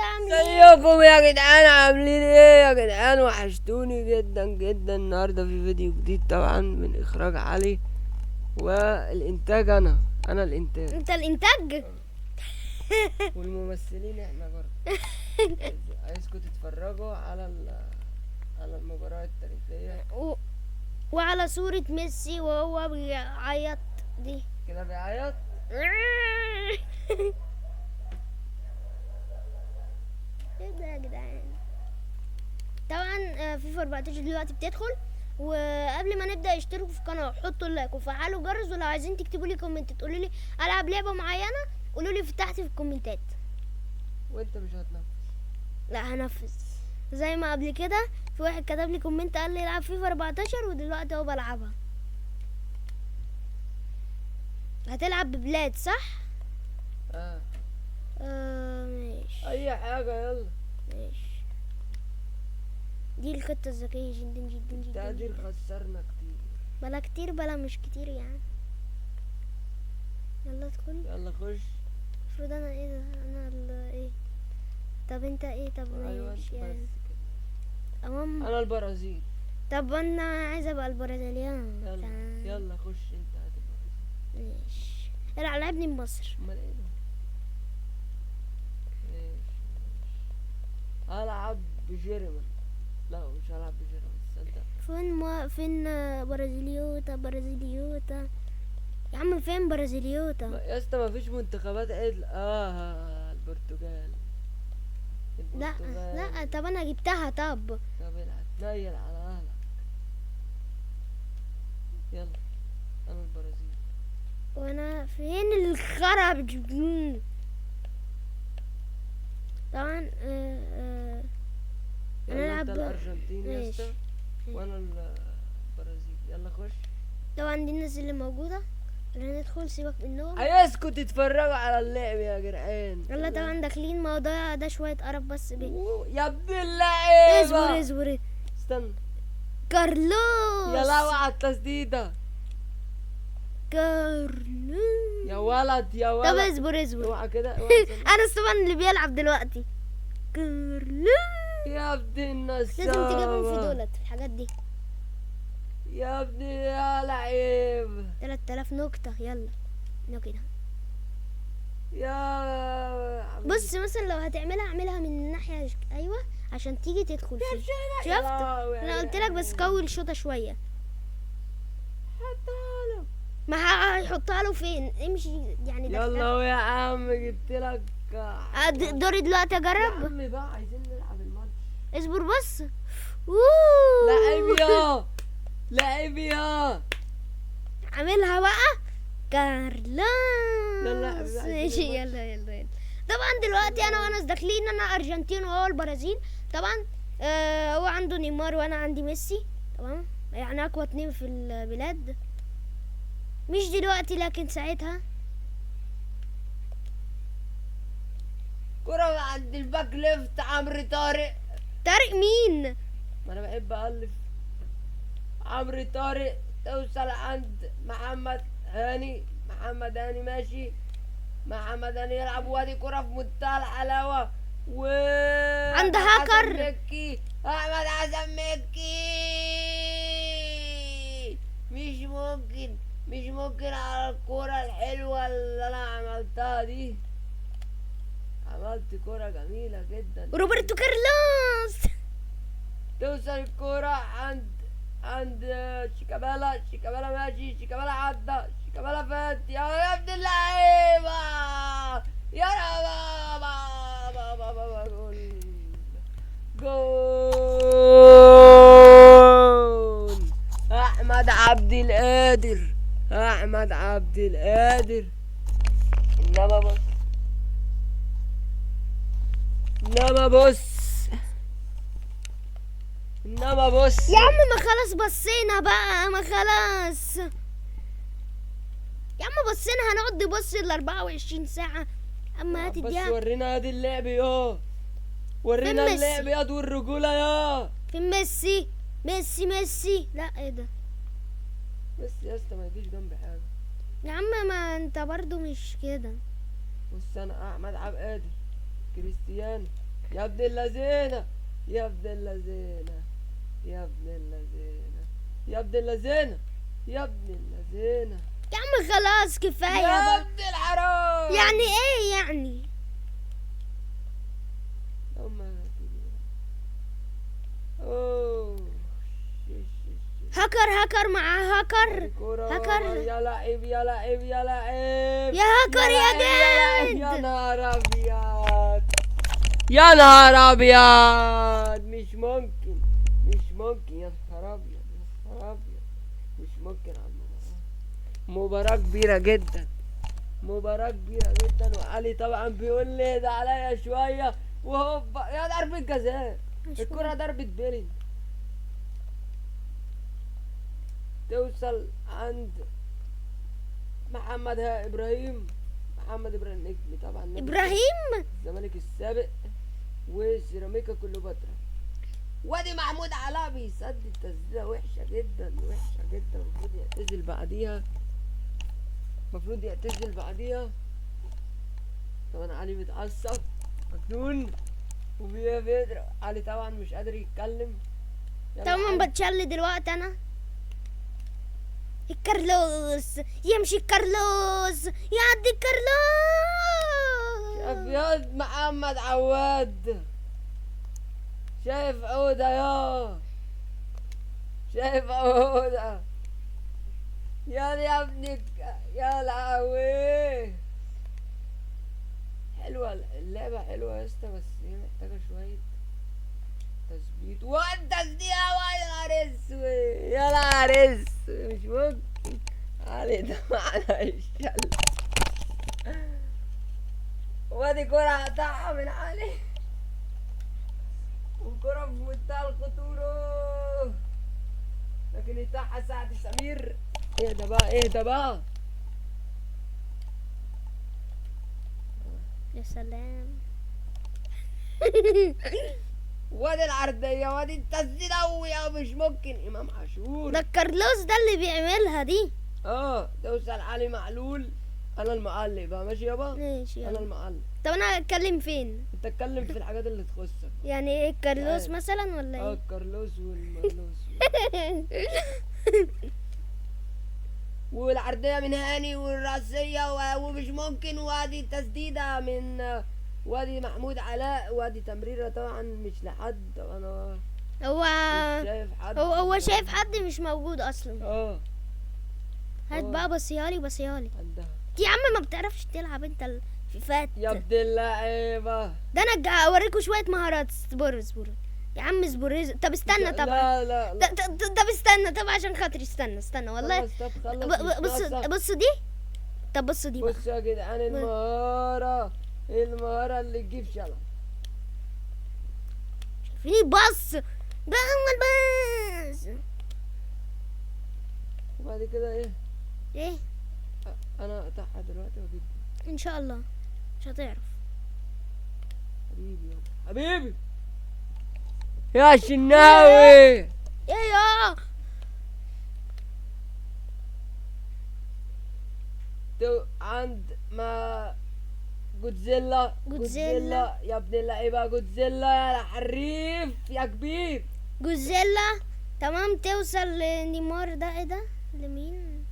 عاملين ايه؟ ازيكم يا جدعان؟ عاملين ايه يا جدعان؟ وحشتوني جدا جدا. النهارده في فيديو جديد طبعا من اخراج علي، والانتاج انا الانتاج انت الانتاج. والممثلين احنا برضه. عايزكم تتفرجوا على المباراة التاريخية. وعلى صورة ميسي وهو بيعيط دي. كده بيعيط. ايه ده يا جدعان؟ طبعا فيفا 14 دلوقتي بتدخل، وقبل ما نبدا اشتركوا في القناه وحطوا اللايك وفعلوا الجرس، ولو عايزين تكتبوا لي كومنت تقولوا لي العب لعبه معينه قولوا لي تحت في الكومنتات. وانت مش هتنفذ؟ لا هنفذ. زي ما قبل كده في واحد كتب لي كومنت قال لي العب فيفا 14 ودلوقتي اهو بلعبها. هتلعب ببلاد صح؟ ماشي. اي حاجة يلا. ماشي. دي الخطة الذكية جدا جدا جدا. التقدير خسرنا كتير. بلا كتير بلا مش كتير يعني. يلا ادخل. يلا خش. المفروض انا ايه ده؟ انا ايه؟ طب انت ايه؟ طب ايوه ماشي بس يعني. كده. امام. انا البرازيل. طب انا عايزة ابقى البرازيليان. يلا خش انت هتبقى. ماشي. لا لعبني بمصر. امال ايه ده؟ ماشي. هلعب بجيرمان. لا مش هلعب بجيرمان، تصدق. فين برازيليوتا برازيليوتا يا عم؟ فين برازيليوتا؟ يا اسطى مفيش منتخبات عدل. البرتغال. لا لا. طب انا جبتها. طب العب تنيل على اهلك. يلا انا البرازيل. وانا فين الخرب؟ طبعا يلا انت الارجنتين يا اسطى ماشي. وانا البرازيل. يلا خش. طبعا دي الناس اللي موجودة اللي هندخل، سيبك منهم. عايزكم تتفرجوا على اللعب يا جدعان. يلا طبعا داخلين. ما هو ده شوية قرف بس يا ابن اللعيبة. اصبر استنى. كارلوس. يا لهوي على التسديدة. كارلوس يا ولد يا ولد. طب اصبر اوعى كده. انا طبعا اللي بيلعب دلوقتي كارلوس. يا ابن النسابة. لازم تجيبهم في دولت في الحاجات دي. يا ابني يا لعيب. 3000 نكتة. يلا نكتة. يا بص مثلا لو هتعملها اعملها من الناحية ايوه عشان تيجي تدخل فيه. شفت؟ انا قلت لك بس قوي الشوطة شوية. حطها له. ما هيحطها له فين؟ امشي يعني. يلا يا عم جبت لك. دوري دلوقتي يا اجرب. عم بقى عايزين نلعب الماتش. اصبر بس. لعيب يا لعيب يا. عاملها بقى كارلوس. يلا ماشي. يلا طبعا دلوقتي انا وناس داخلين. انا ارجنتين وهو البرازيل طبعا. هو عنده نيمار وانا عندي ميسي. تمام يعني اقوى اتنين في البلاد. مش دلوقتي لكن ساعتها. كرة عند الباك ليفت عمرو طارق. طارق مين؟ ما انا بحب الف. عمرو طارق توصل عند محمد هاني ماشي. محمد هاني يلعب وادي كرة في منتهى الحلاوة. عند هاكر مكي. احمد حسن مكي. مش ممكن على الكرة الحلوة اللي انا عملتها دي. عملت كرة جميلة جدا. روبرتو كارلوس. توصل الكرة عند شيكابالا ماشي. شيكابالا عدى. شيكابالا فات. يا ابن اللعيبة. يا بابا. جول. احمد عبد القادر. انما بص يا عم ما خلاص بصينا بقى. ما خلاص يا عم بصينا. هنقعد نبص ال 24 ساعة. اما هات بس الدقيقة. ورينا ادي اللعب يا. ورينا اللعب يا والرجولة يا. فين ميسي؟ لا ايه ده؟ بس يا اسطى ما يجيش جنبي حاجة يا عم ما انت برضو مش كده. بص انا احمد عبد القادر كريستيانو يا ابن اللذينة، يا ابن اللذينة، يا ابن اللذينة، يا ابن اللذينة، يا ابن اللذينة، يا عم خلاص كفاية يا بقى. ابن الحرام. يعني ايه يعني؟ اوه هاكر هاكر مع هاكر. كورة. هاكر. يا لعيب يا لعيب يا لعيب يا هاكر يا لعيب يا لعيب. يا جامد. نهار ابيض، يا نهار ابيض، مش ممكن، مش ممكن، يا نهار ابيض، يا نهار ابيض، مش ممكن يا عم. مباراة كبيرة جدا، مباراة كبيرة جدا. وعلي طبعا بيقول لي ده عليا شوية، وهوبا يا ضربة جزاء، الكرة ضربة بيلين توصل عند محمد ابراهيم. محمد ابراهيم نجم طبعا، نجم ابراهيم. الزمالك السابق وسيراميكا كليوباترا. وادي محمود علاء بيسدد تسديده وحشه جدا، وحشه جدا، المفروض يعتزل بعديها، المفروض يعتزل بعديها. طبعا علي متعصب مجنون وبيضرب. علي طبعا مش قادر يتكلم. يلا طبعا علي. بتشل دلوقتي انا. الكارلوس يمشي، الكارلوس يعدي، الكارلوس. ابيض محمد عواد، شايف عودة يا، شايف عودة يا ابنك يا لهوي. حلوة اللعبة، حلوة يا اسطى، بس هي محتاجة شوية تثبيت. والتسديدة يا نهار اسود، يا نهار اسود، مش ممكن. علي ده معنا الشل. وادي كرة قطعها من علي، وكرة في منتهى الخطورة، لكن يقطعها سعد سمير. اهدى بقى، اهدى بقى. يا سلام. وادي العرضية، وادي التسديدة، ويا مش ممكن. امام عاشور ده الكارلوس ده اللي بيعملها دي. توصل علي معلول. انا المعلق بقى، ماشي يابا. ماشي انا يلا. المعلق، طب انا اتكلم فين؟ انت اتكلم في الحاجات اللي تخصك. يعني ايه الكارلوس عارف. مثلا ولا ايه؟ كارلوس والمارلوس. والعرضية من هاني، والرأسية ومش ممكن. وادي التسديدة من وادي محمود علاء. وادي تمريرة طبعا مش لحد. انا هو مش شايف حد. هو شايف حد مش موجود اصلا. هات اه. بقى بصيالي بصيالي. عندها يا عم ما بتعرفش تلعب انت في فات. يا ابن اللعيبة. ده انا اوريكم شويه مهارات. اصبر اصبر يا عم اصبر. طب استنى طبعا. لا لا لا. طب استنى طب عشان خاطري استنى والله. خلص، طب خلص، مش بص ناقصة. بص دي. طب بص دي بقى. بص يا جدعان، المهارة، اللي تجيب شلل. في بص ده اول بس. وبعد كده ايه؟ ايه انا اقطعها دلوقتي واجيب. ان شاء الله مش هتعرف. حبيبي يابا، حبيبي يا شناوي. ايه يا عند ما جودزيلا. يا ابن اللعيبه، جودزيلا يا حريف يا كبير. جوزيلا. تمام توصل لنيمار. ده ايه ده؟ لمين؟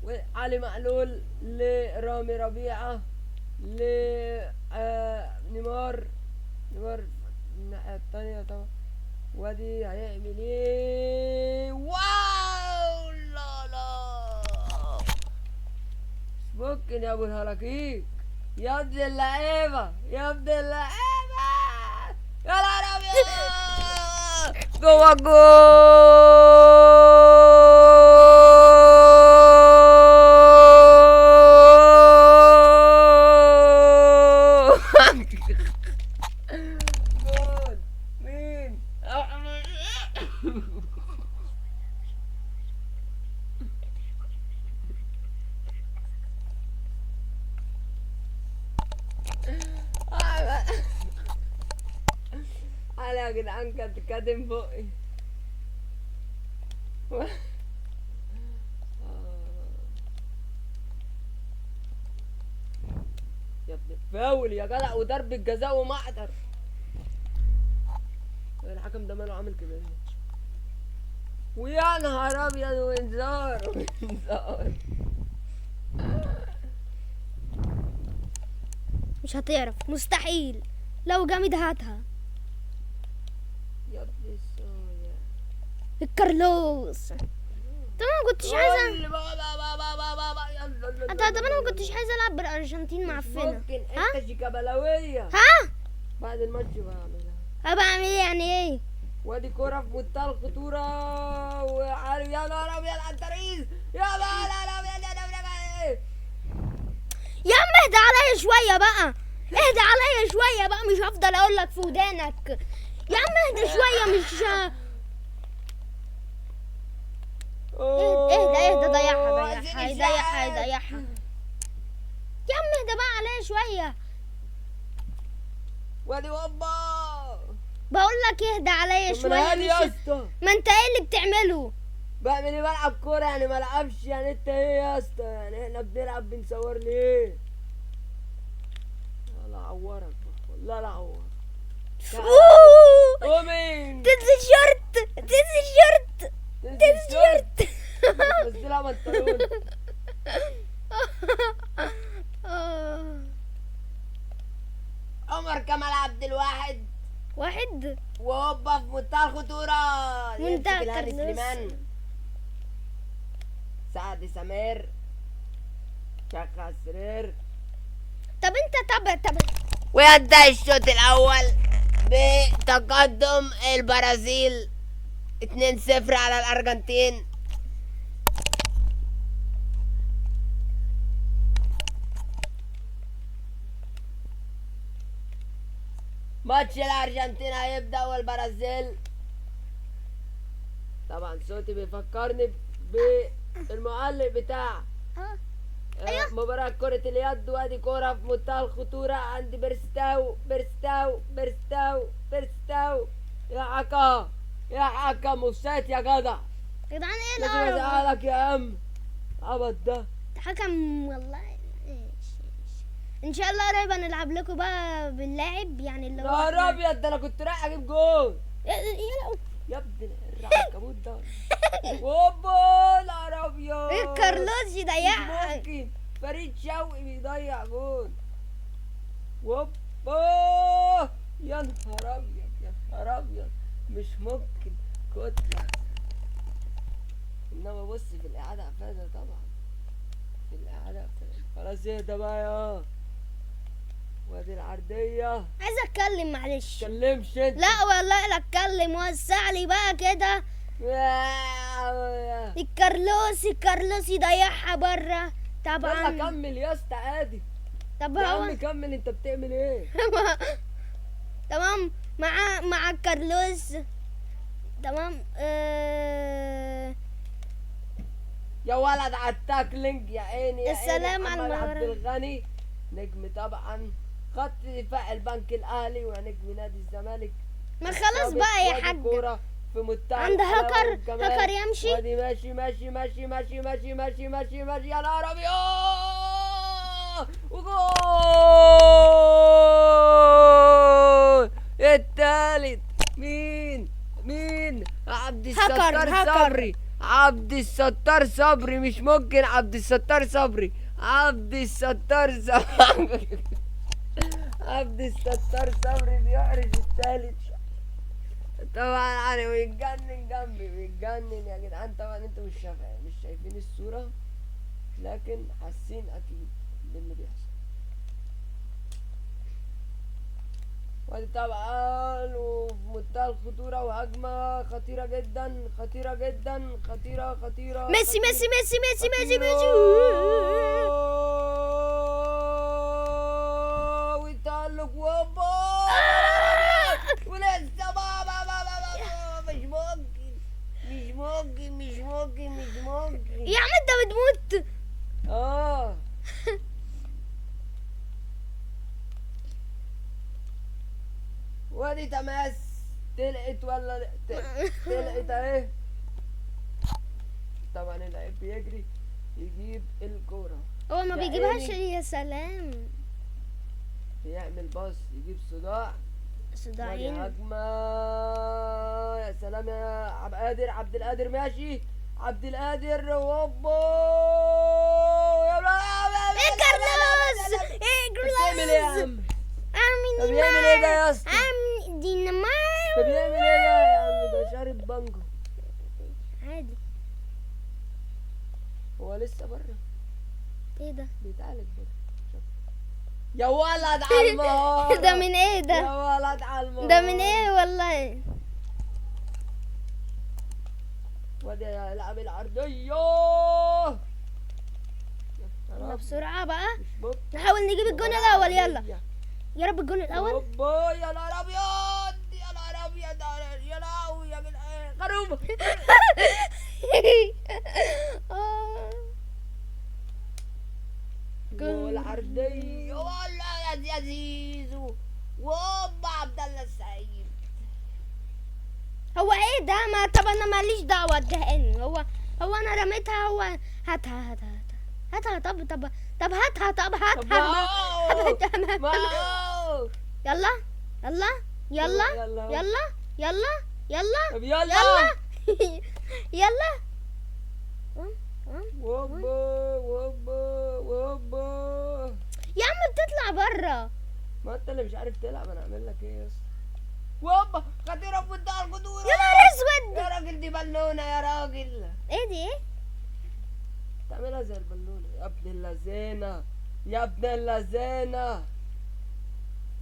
وعلي معلول لرامي ربيعه نيمار الناحيه التانيه طبعا. وادي هيعمل ايه؟ واو، لا لا، مش ممكن يا ابو الهلاكيك، يا ابن اللعيبه، يا ابن اللعيبه، يا نهار ابيض، جوه الجول. جول مين؟ على يا جدعان، كانت كاتم بقي. يلا ابني، فاول يا جدع وضربة جزاء ومحضر. الحكم ده ماله عامل كده ليه؟ ويا نهار ابيض وانذار وانذار. مش هتعرف، مستحيل. لو جامد هاتها. يا ابن الصايع. الكارلوس. طب انا ما كنتش عايزه. قول بابا يلا. طب انا ما كنتش عايزه العب بالارجنتين معفنه. ممكن ها انت شيكابالاوية. ها بعد الماتش بعملها. هبقى اعمل ايه يعني ايه؟ وادي كرة في منتهى الخطورة وعارف يا نهار ابيض على الترقيص. يا نهار ابيض يا نهار. يا عم اهدى عليا شويه بقى. اهدى عليا شويه بقى، مش هفضل اقول لك في ودانك. يا عم اهدى شويه، مش اهدى ضيعها. يا عم اهدى بقى عليا شويه. وادي هوبا. بقول لك اهدى عليا طب ما أنا شويه. هادي يا مش اسطى. ما انت ايه اللي بتعمله؟ بعمل ايه؟ بلعب كورة يعني ما العبش يعني. انت ايه يا اسطى؟ يعني احنا بنلعب بنصور ليه؟ لا عورك بقى. والله لا عورك. قومين. تنزل شورت. بس لا بنطلون. عمر كمال عبد الواحد واحد وهوبا في منتهى الخطورة. منتهى يمسك الهاني الكرنوس. سليمان. سعد سمير. شقة سرير. طب انت طب وينتهي الشوط الأول بتقدم البرازيل 2-0 على الأرجنتين. ماتش الأرجنتين هيبدأ والبرازيل. طبعا صوتي بيفكرني بالمعلق بتاع أيوه. مباراة كرة اليد. وادي كرة في منتهى الخطورة عند بيرستاو. يا حكم اوفسايد يا جدع. يا جدعان ايه لازم القرف؟ ازعلك يا عم. عبط ده. حكم والله. ان شاء الله قريب نلعب لكم بقى باللاعب، يعني اللي هو نهار ابيض، ده انا كنت رايح اجيب جول يلا. يا ابني العنكبوت ده. اوبا نهار ابيض. ايه كارلوس مش يضيعها. ممكن فريد شوقي بيضيع جول. اوبا يا نهار ابيض مش ممكن كتلة. انما بص في الاعادة افادة طبعا. في الاعادة افادة. خلاص اهدى بقى يا. وادي العرضية. عايزه اتكلم معلش. متكلمش انت. لا والله لا اتكلم، وسع لي بقى كده. الكارلوس يضيعها بره يلا طبعا. كمل يا اسطى عادي. طب يا هو عم كمل، انت بتعمل ايه؟ تمام مع كارلوس. تمام يا ولد على التاكلينج يا عيني يا السلام عيني. على محمد عبد المهارة. الغني نجم طبعا خط دفاع البنك الاهلي ونجم نادي الزمالك. ما خلاص السابق. بقى يا وادي حاج. كورة في منتهى عند الحلاوة هاكر والجمال. يمشي. وادي ماشي يا نهار ابيض. وجول التالت. مين عبد الستار هاكر. صبري. عبد الستار صبري مش ممكن. عبد الستار صبري عبد الستار بيحرز التالت. طبعا انا بيتجنن جنبي بيتجنن يا جدعان. طبعا انتوا مش شايفين الصورة، لكن حاسين اكيد باللي بيحصل. وادي طبعا وفي منتهى الخطورة وهجمة خطيرة جدا. ميسي وتألق وبا ولسه بابا مش ممكن. يا عم انت بتموت. وادي تماس. طلعت ولا طلعت اهي. طبعا اللعيب بيجري يجيب الكورة. هو ما يا بيجيبهاش. عيني. يا سلام. يعمل باص يجيب صداع. وادي صداعين. هجمة. يا سلام يا عبد القادر ماشي. عبد القادر هوبا. يا ايه كارلوس، ايه بتعمل ايه يا كارلوس. عم؟ طب يعمل ايه ده يا اسطى؟ عم دينامار. طب يعمل ايه ده يا عم؟ ده شارب بانجو. عادي. هو لسه بره ايه ده؟ بيتعالج بره. يا ولد على المهارة. ده من ايه يا ده؟ ولد على المهارة. ده من ايه والله؟ وادي يلعب العرضية. يلا بسرعة بقى، مش ممكن. نحاول نجيب الجون الأول. يلا يا رب الجون الأول. اوبا يا نهار ابيض. يا نهار ابيض. يا لهوي يا جدعان. خروف. جول عرضية. والله يا زيزو. ووبا عبد الله السعيد. هو ايه ده؟ ما طب انا ماليش دعوة ادهقني. هو انا رميتها. هو هاتها. طب هاتها. طب واو. يلا يلا يلا يلا. يلا يلا يلا طب يلا. يلا يلا. ووبا. يا عم بتطلع بره. ما انت اللي مش عارف تلعب. انا اعمل لك ايه يا اسطى؟ ووبا خطيره في منتهى الخطوره. يا نهار اسود. يا راجل دي بالونه يا راجل. ايه دي؟ ايه تعملها زي البالونه يا ابن اللذينه. يا ابن اللذينه.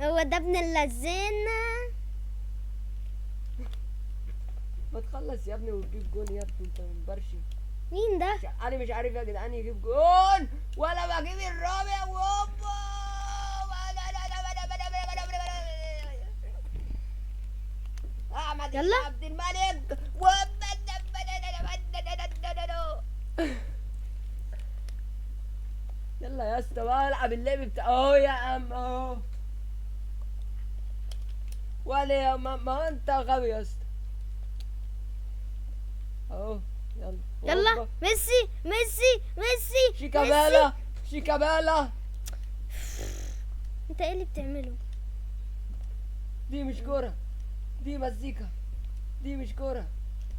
هو ده ابن اللذينة؟ ما تخلص يا ابني وتجيب جون يا ابني. انت منبرشي. مين ده؟ انا مش عارف يا جدعان يجيب جون ولا بجيب الرابع. ووبا. احمد يلا. عبد الملك. يلا يا اسطى بقى العب اللعب بتاع اهو يا عم اهو. ولا يا ما انت غبي يا اسطى. اهو يلا. يلا هوبا. ميسي ميسي ميسي. شيكابالا. شيكابالا. انت ايه اللي بتعمله؟ دي مش كورة. دي مزيكا. دي مش كورة.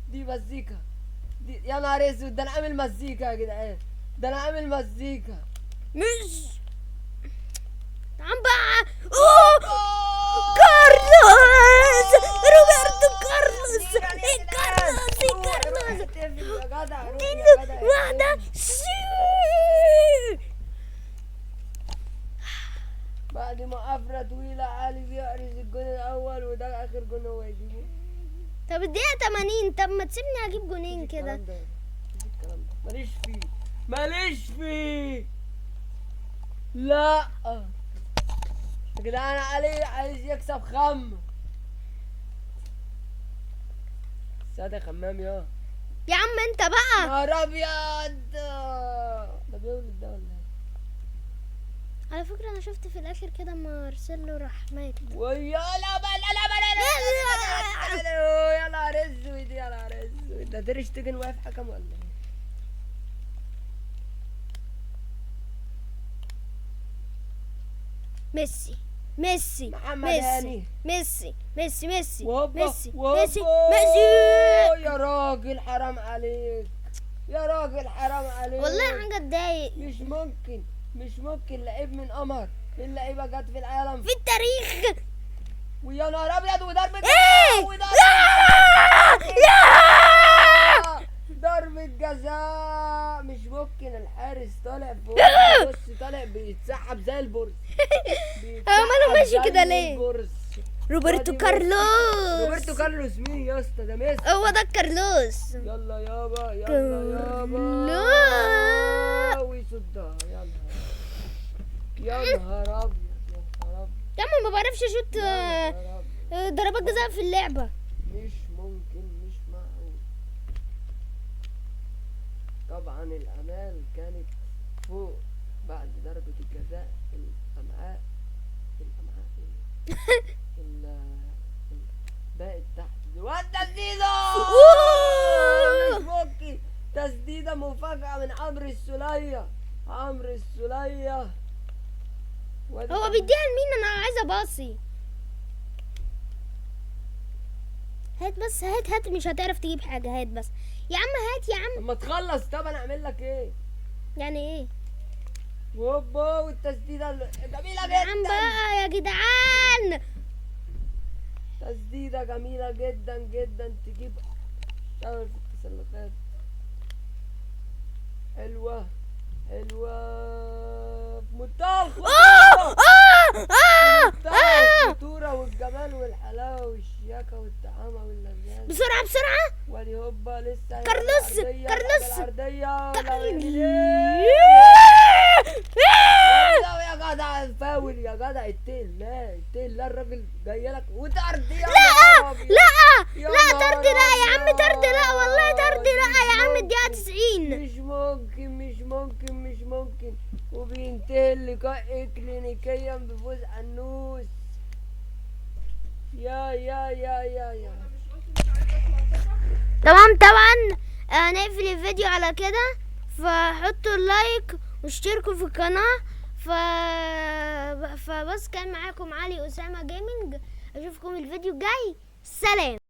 دي مزيكا. دي يا نهار اسود. ده انا عامل مزيكا يا جدعان. ده انا عامل مزيكا. مش عم بقى. كارلوس. روبرتو كارلوس. ايه كارلوس. ايه كارلوس. يا جدع روح دي يا جدع. واحدة. بعد مقابرة طويلة علي بيحرز الجون الأول وده آخر جون هو يجيبه. طب الدقيقة 80. طب ما تسيبني اجيب جونين كده. الكلام ده مفيش الكلام ده. ماليش فيه. ماليش فيه. لا يا جدعان علي عايز يكسب خم. سادة خمام يا عم انت بقى. نهار ابيض. ده بيولد ده ولا ايه؟ على فكرة انا شفت في الاخر كده مارسيلو راح مات. ويا لا يا نهار اسود. يا نهار اسود. ده تير شتيجن واقف حكم ولا ايه؟ ميسي ميسي محمد ميسي هاني. ميسي ميسي ميسي ووبا ميسي ووبا. ميسي ميسي. يا راجل حرام عليك. يا راجل حرام عليك. والله حاجة تضايق مش ممكن لعيب من قمر من لعيبه جت في العالم في التاريخ. ويا نهار ابيض وضربه ايه ضربة جزاء. مش ممكن. الحارس طالع فوق. بص طالع بيتسحب زي البرص. ماله ماشي زي كده ليه؟ البرص. روبرتو وادي كارلوس. روبرتو كارلوس مين يا اسطى؟ ده ميسي. هو ده كارلوس. يلا يابا يلا يابا. لا. ويصدها. يا نهار ابيض. يا نهار ابيض. يا عم ما بعرفش اشوت يا نهار أبيض. ضربات جزاء في اللعبة. مش ممكن. مش معقول. طبعا الامال كانت فوق بعد ضربة الجزاء. الامعاء بقت تحت. والتسديدة مش ممكن. تسديدة مفاجأة من عمرو السولية. عمرو السولية. هو بيديها لمين؟ انا عايزه باصي. هات بس، هات مش هتعرف تجيب حاجه، هات بس يا عم، هات يا عم. لما تخلص طب انا اعمل لك ايه؟ يعني ايه هوبا، والتسديده جميله يا عم جدا. بقى يا جدعان؟ تسديده جميله جدا جدا، تجيب شاور في التسلخات. حلوه حلوه، في منتهى الخطوره، منتهى الخطوره والجمال والحلاوه والشياكه والطعامه واللذاذه. بسرعه بسرعه. وادي هوبا لسه كارلوس، العرضية، كارلوس. العرضية يا جدع الفاول يا جدع، اتقل لا الراجل جاي لك وانت عرضية. لا طرد، لا يا عم طرد، لا والله طرد، لا يا عم الدقيقة 90. مش ممكن. وبينتهي اللقاء كلينيكيا بفوز عنوس. يا طبعا نقفل الفيديو على كده، فحطوا اللايك واشتركوا في القناة. فبس كان معاكم علي أسامة جيمنج، اشوفكم الفيديو الجاي، سلام.